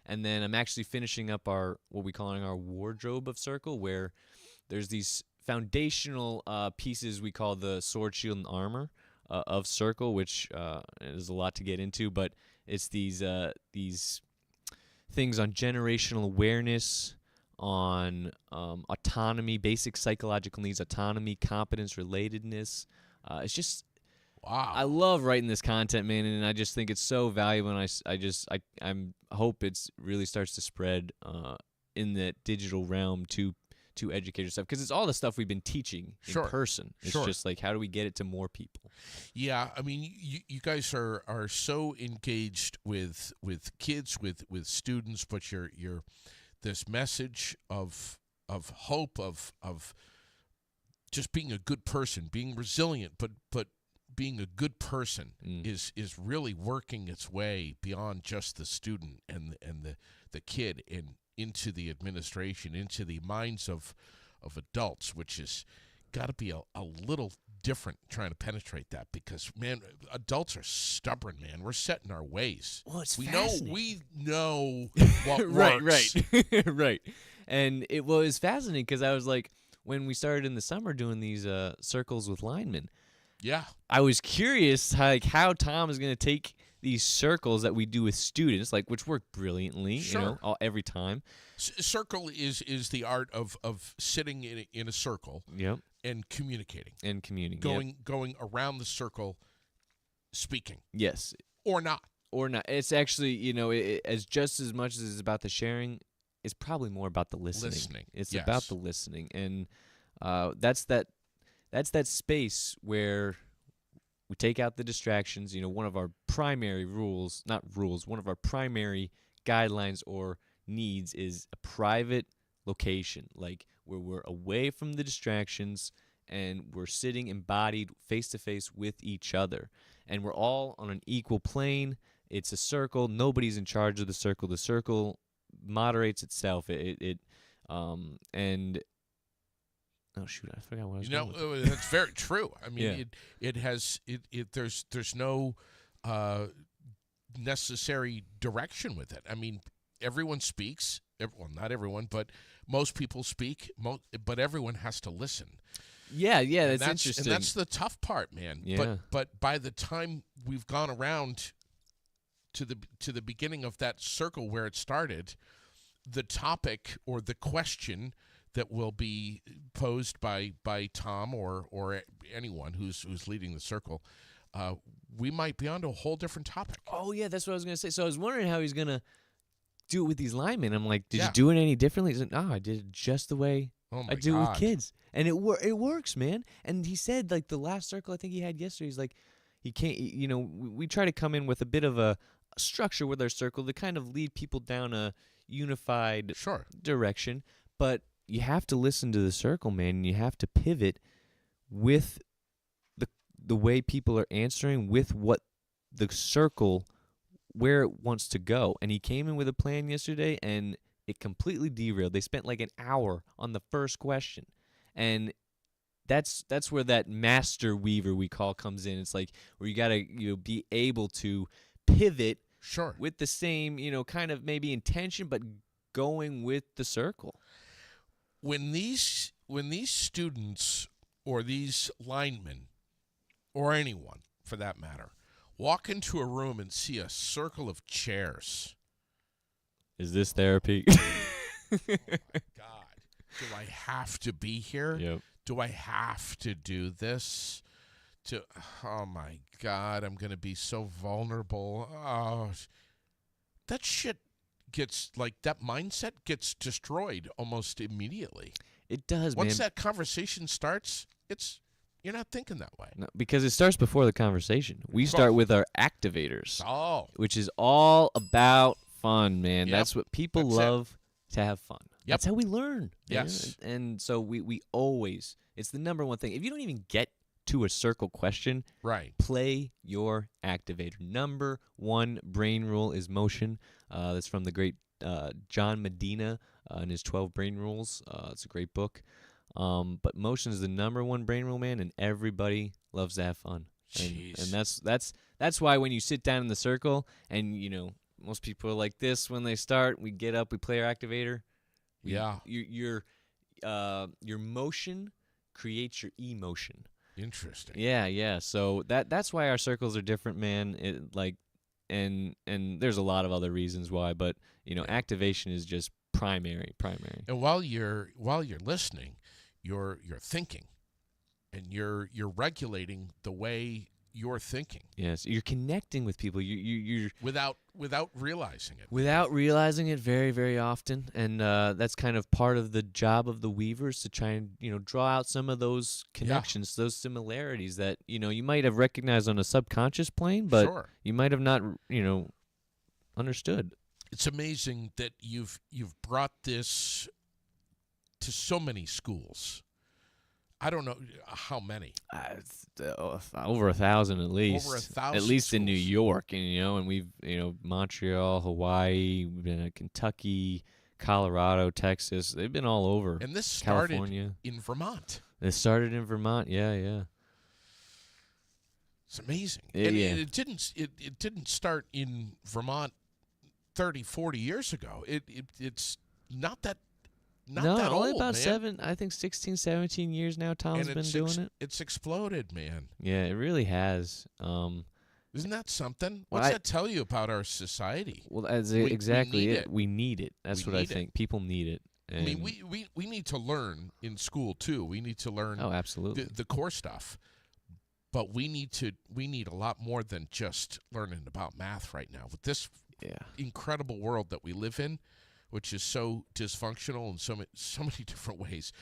And then I'm actually finishing up what we calling our Wardrobe of Circle, where there's these foundational pieces we call the sword, shield, and armor of Circle, which is a lot to get into, but it's these things on generational awareness, on autonomy, basic psychological needs, autonomy, competence, relatedness. It's just, wow. I love writing this content, man, and I just think it's so valuable. And I hope it's really starts to spread in that digital realm to educators stuff, because it's all the stuff we've been teaching in person. It's just like, how do we get it to more people? Yeah, I mean, you guys are so engaged with kids, with students, but you're this message of hope, of just being a good person, being resilient, but being a good person is really working its way beyond just the student and the kid and into the administration, into the minds of adults, which is got to be a little different trying to penetrate that, because, man, adults are stubborn, man. We're set in our ways. Well, it's fascinating. We know what right, works. right. And it was fascinating because I was like, when we started in the summer doing these circles with linemen, I was curious how Tom is going to take these circles that we do with students, like, which work brilliantly, every time. Circle is the art of sitting in a circle, and communicating, going around the circle, speaking. Yes, or not. It's actually, as just as much as it's about the sharing, it's probably more about the listening. It's about the listening, and that's that space where we take out the distractions. One of our primary one of our primary guidelines or needs is a private location, like where we're away from the distractions and we're sitting embodied face-to-face with each other. And we're all on an equal plane. It's a circle. Nobody's in charge of the circle. The circle moderates itself. And oh shoot, I forgot what I was going with. That's very true. I mean, there's no necessary direction with it. I mean, everyone speaks. Well, not everyone, but most people speak. But everyone has to listen. Yeah, that's interesting. And that's the tough part, man. Yeah. But by the time we've gone around to the beginning of that circle where it started, the topic or the question that will be posed by Tom or anyone who's leading the circle, we might be onto a whole different topic. Oh yeah, that's what I was gonna say. So I was wondering how he's gonna do it with these linemen. I'm like, did you do it any differently? He's like, no, I did it just the way I do it with kids, and it works, man. And he said, like, the last circle I think he had yesterday, he's like, he can't. We try to come in with a bit of a structure with our circle to kind of lead people down a unified direction, but you have to listen to the circle, man, and you have to pivot with the way people are answering, with what the circle, where it wants to go. And he came in with a plan yesterday, and it completely derailed. They spent like an hour on the first question, And that's where that master weaver we call comes in. It's like where you got to be able to pivot Sure. with the same, kind of maybe intention, but going with the circle. When these students or these linemen or anyone for that matter walk into a room and see a circle of chairs, Is this therapy? oh my God, do I have to be here? Yep. Do I have to do this? Oh my God, I'm going to be so vulnerable. Oh, that shit gets, like, that mindset gets destroyed almost immediately. It does, Once man. that conversation starts, you're not thinking that way. No, because it starts before the conversation. We start with our activators, which is all about fun, man. Yep. That's what people love, to have fun. Yep. That's how we learn. Yes. And so we always, it's the number one thing. If you don't even get to a circle question, Right. play your activator. Number one brain rule is motion. That's from the great John Medina and his 12 Brain Rules. It's a great book. But motion is the number one brain rule, man, and everybody loves to have fun. Jeez. And that's why when you sit down in the circle and, most people are like this when they start, we get up, we play our activator. Yeah. Your motion creates your emotion. Interesting. Yeah. So that's why our circles are different, man. And there's a lot of other reasons why, but activation is just primary. And while you're listening, you're thinking, and you're regulating the way you're thinking. Yes, you're connecting with people. You're without realizing it. Without realizing it very, very often, and that's kind of part of the job of the weavers, to try and draw out some of those connections, those similarities that you might have recognized on a subconscious plane, but Sure. you might have not understood. It's amazing that you've brought this to so many schools. I don't know how many. Over 1,000 at least. Over 1,000 at least in New schools. York, and we've Montreal, Hawaii, we've been at Kentucky, Colorado, Texas. They've been all over. And this started California. in Vermont. It started in Vermont. Yeah. It's amazing. Yeah, And yeah. it didn't start in Vermont 30, 40 years ago. It's not that that only old, about man. 16, 17 years now Tom's And been doing it. It's exploded, man. Yeah, it really has. Isn't that something? Well, What's that tell you about our society? Well, that's We exactly need it. it. We need it. That's We what I need it. think. People need it. I mean, we need to learn in school too. We need to learn Oh, absolutely. the core stuff. But we need a lot more than just learning about math right now. With this Yeah. incredible world that we live in, which is so dysfunctional in so many different ways,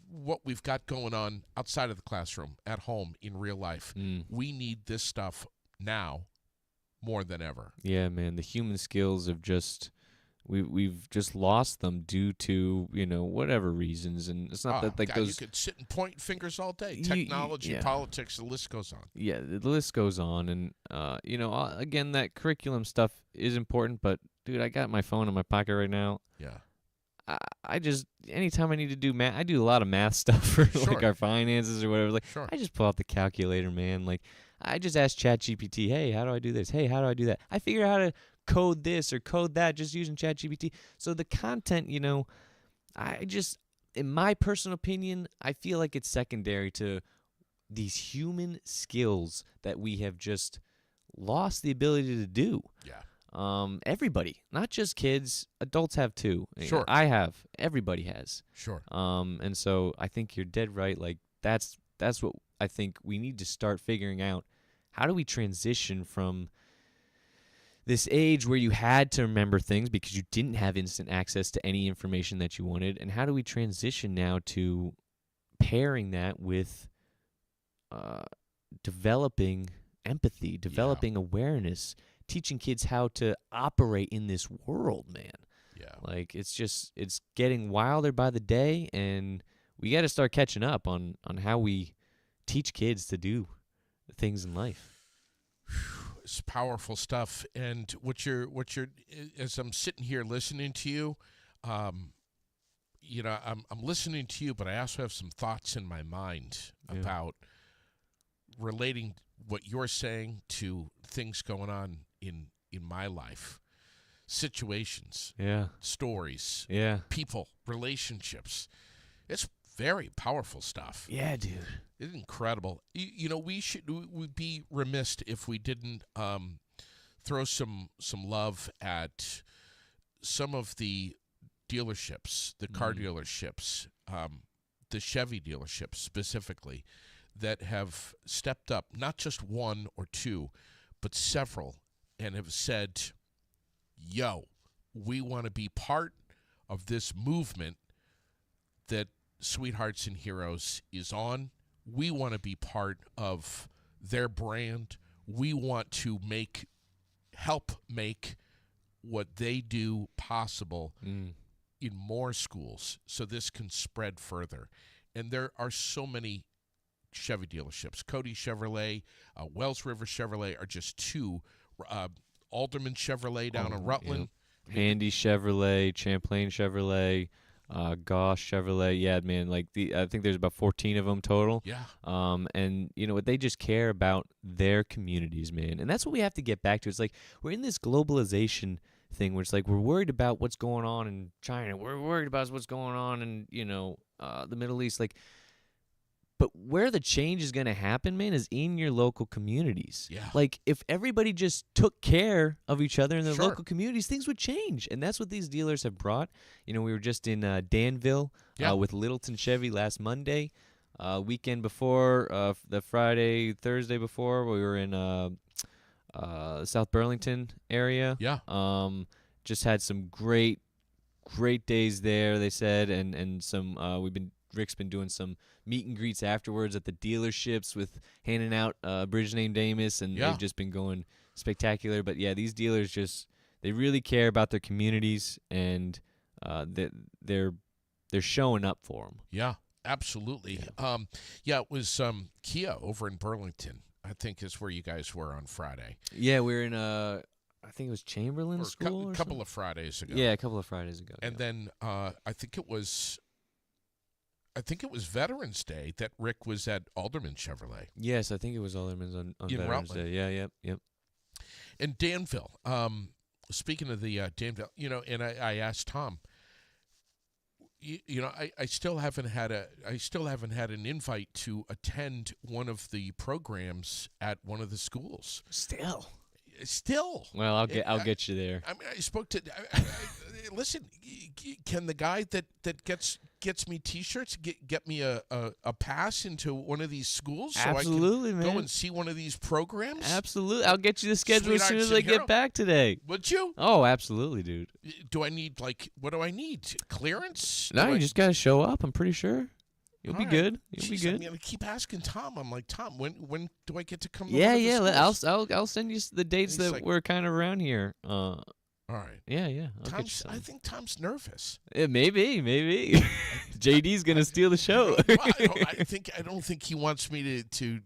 what we've got going on outside of the classroom, at home, in real life, we need this stuff now more than ever. Yeah, man. The human skills have we've just lost them due to whatever reasons, and it's not that like God, those. you could sit and point fingers all day. You- Technology, yeah. politics, the list goes on. Yeah, the list goes on, and again, that curriculum stuff is important. But dude, I got my phone in my pocket right now. Yeah. I just anytime I need to do math, I do a lot of math stuff for Sure. like our finances or whatever. Like Sure. I just pull out the calculator, man. Like I just ask ChatGPT, hey, how do I do this? Hey, how do I do that? I figure out how to code this or code that just using ChatGPT. So the content, in my personal opinion, I feel like it's secondary to these human skills that we have just lost the ability to do. Yeah. Everybody, not just kids, adults have too. Sure. I have. Everybody has. Sure. And so I think you're dead right. Like that's what I think we need to start figuring out. How do we transition from this age where you had to remember things because you didn't have instant access to any information that you wanted, and how do we transition now to pairing that with developing empathy, developing awareness, teaching kids how to operate in this world, man. Yeah. Like it's getting wilder by the day, and we got to start catching up on how we teach kids to do things in life. It's powerful stuff. And what you're as I'm sitting here listening to you, I'm listening to you, but I also have some thoughts in my mind Yeah. about relating what you're saying to things going on in my life, situations, Yeah. stories, Yeah. people, relationships. It's very powerful stuff. Yeah, dude. It's incredible. We'd be remiss if we didn't throw some love at some of the dealerships, the car dealerships, the Chevy dealerships specifically, that have stepped up, not just one or two, but several, and have said, yo, we want to be part of this movement that Sweethearts and Heroes is on. We want to be part of their brand. We want to help make what they do possible in more schools so this can spread further. And there are so many Chevy dealerships. Cody Chevrolet, Wells River Chevrolet are just two. Alderman Chevrolet down in Rutland. Yeah. Handy Chevrolet, Champlain Chevrolet, Gosh Chevrolet. Yeah, man. I think there's about 14 of them total. Yeah. And you know what? They just care about their communities, man. And that's what we have to get back to. It's like we're in this globalization thing where it's like we're worried about what's going on in China. We're worried about what's going on in the Middle East. But where the change is going to happen, man, is in your local communities. Yeah. Like, if everybody just took care of each other in their Sure. local communities, things would change. And that's what these dealers have brought. We were just in Danville with Littleton Chevy last Monday. Weekend before, the Thursday before, we were in South Burlington area. Yeah. Just had some great days there, they said. And some, Rick's been doing some meet and greets afterwards at the dealerships with handing out Bridge Named Amos, and they've just been going spectacular. But yeah, these dealers they really care about their communities, and they're showing up for them. Yeah, absolutely. It was Kia over in Burlington, I think is where you guys were on Friday. Yeah, we were in I think it was Chamberlain School. A couple of Fridays ago. Yeah, a couple of Fridays ago. And then I think it was Veterans Day that Rick was at Alderman Chevrolet. Yes, I think it was Alderman's on in Veterans Rutland. Day. Yeah, yep. And Danville. Speaking of the Danville, and I asked Tom. I still haven't had an invite to attend one of the programs at one of the schools. Still. Well, I'll get you there. I mean, I spoke to. Listen, can the guy that gets me T-shirts get me a pass into one of these schools so Absolutely, I can man. go and see one of these programs? Absolutely, I'll get you the schedule as soon Sweethearts as I and get Hero. back today. Would you? Oh, absolutely, dude. Do I need what do I need? Clearance? No, you just gotta show up. I'm pretty sure you'll All be right. good. You'll be Jeez, good. I'm gonna keep asking Tom. I'm like, Tom, when do I get to come? Yeah, to yeah. the schools? I'll send you the dates And he's that like- we're kind of around here. All right. Yeah. I'll get you I some. think Tom's nervous. Maybe. JD's gonna steal the show. Well, I don't think he wants me to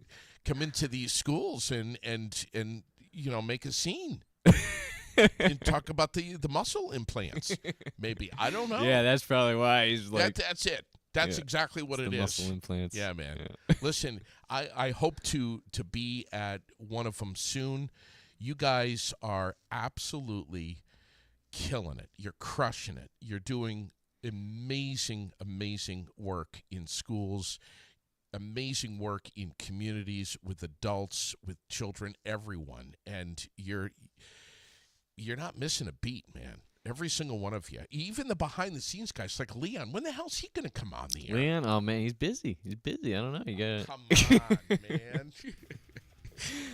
come into these schools and make a scene and talk about the muscle implants. Maybe I don't know. Yeah, that's probably why he's like That's it. That's Yeah. exactly what it the is. muscle implants. Yeah, man. Yeah. Listen, I hope to be at one of them soon. You guys are absolutely killing it. You're crushing it. You're doing amazing work in schools, amazing work in communities with adults, with children, everyone. And you're not missing a beat, man. Every single one of you. Even the behind-the-scenes guys, like Leon. When the hell's he going to come on the air? Leon, oh man, he's busy. I don't know. You gotta. Come on, man.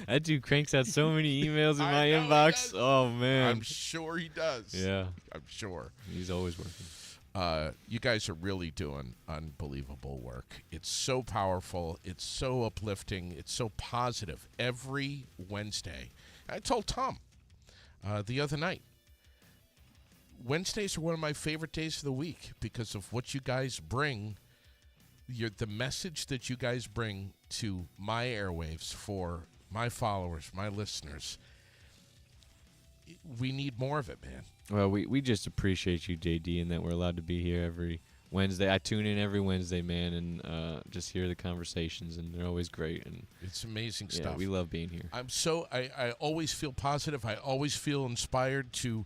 That dude cranks out so many emails in I my know he inbox. does. Oh man. I'm sure he does. Yeah, I'm sure. he's always working. You guys are really doing unbelievable work. It's so powerful. It's so uplifting. It's so positive. Every Wednesday. I told Tom the other night, Wednesdays are one of my favorite days of the week because of what you guys bring, the message that you guys bring to my airwaves for my followers, my listeners. We need more of it, man. Well, we just appreciate you, JD, and that we're allowed to be here every Wednesday. I tune in every Wednesday, man, and just hear the conversations, and they're always great. And It's amazing yeah, stuff. we love being here. I always feel positive. I always feel inspired to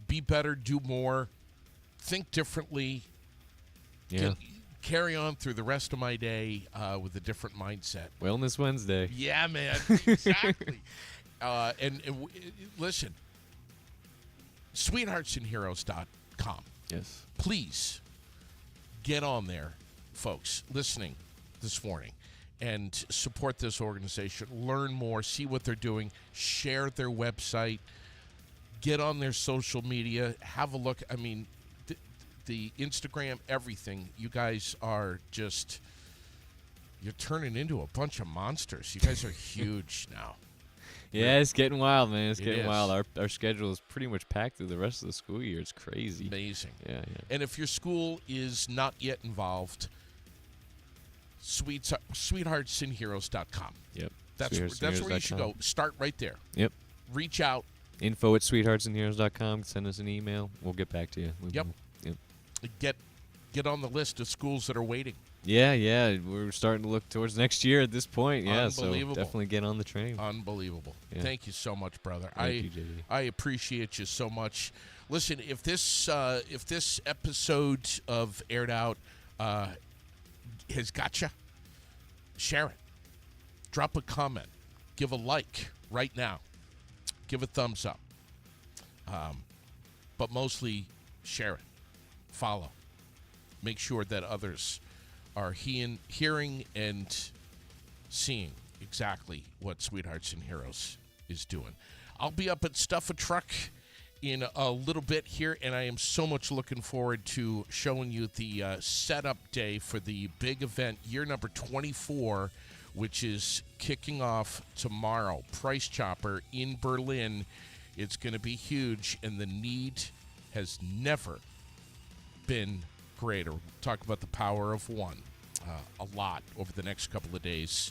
be better, do more, think differently, Yeah. carry on through the rest of my day with a different mindset. Wellness Wednesday. Yeah, man, exactly. Listen, sweetheartsandheroes.com. Yes. Please get on there, folks, listening this morning, and support this organization. Learn more, see what they're doing, share their website, get on their social media, have a look. I mean, the Instagram, everything. You guys are just, you're turning into a bunch of monsters. You guys are huge now. Yeah, it's getting wild, man. It's It getting is. wild. Our schedule is pretty much packed through the rest of the school year. It's crazy. Amazing. Yeah. And if your school is not yet involved, sweetheartsandheroes.com. Yep. That's where you should go. Start right there. Yep. Reach out. info@sweetheartsandheroes.com. Send us an email. We'll get back to you. Yep. Get on the list of schools that are waiting. Yeah. We're starting to look towards next year at this point. Yeah, so Unbelievable. definitely get on the train. Unbelievable. Yeah. Thank you so much, brother. Thank you, JD. I appreciate you so much. Listen, if this episode of Aired Out has got you, share it. Drop a comment. Give a like right now. Give a thumbs up. But mostly share it. Follow. Make sure that others are hearing and seeing exactly what Sweethearts and Heroes is doing. I'll be up at Stuff a Truck in a little bit here, and I am so much looking forward to showing you the setup day for the big event, year number 24, which is kicking off tomorrow. Price Chopper in Berlin. It's going to be huge, and the need has never been greater. We'll talk about the power of one a lot over the next couple of days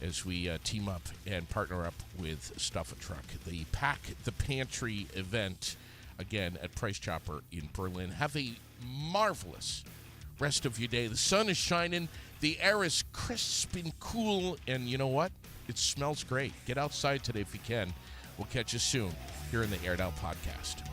as we team up and partner up with Stuff a Truck. The Pack the Pantry event, again, at Price Chopper in Berlin. Have a marvelous rest of your day. The sun is shining. The air is crisp and cool. And you know what? It smells great. Get outside today if you can. We'll catch you soon here in the Aired Out Podcast.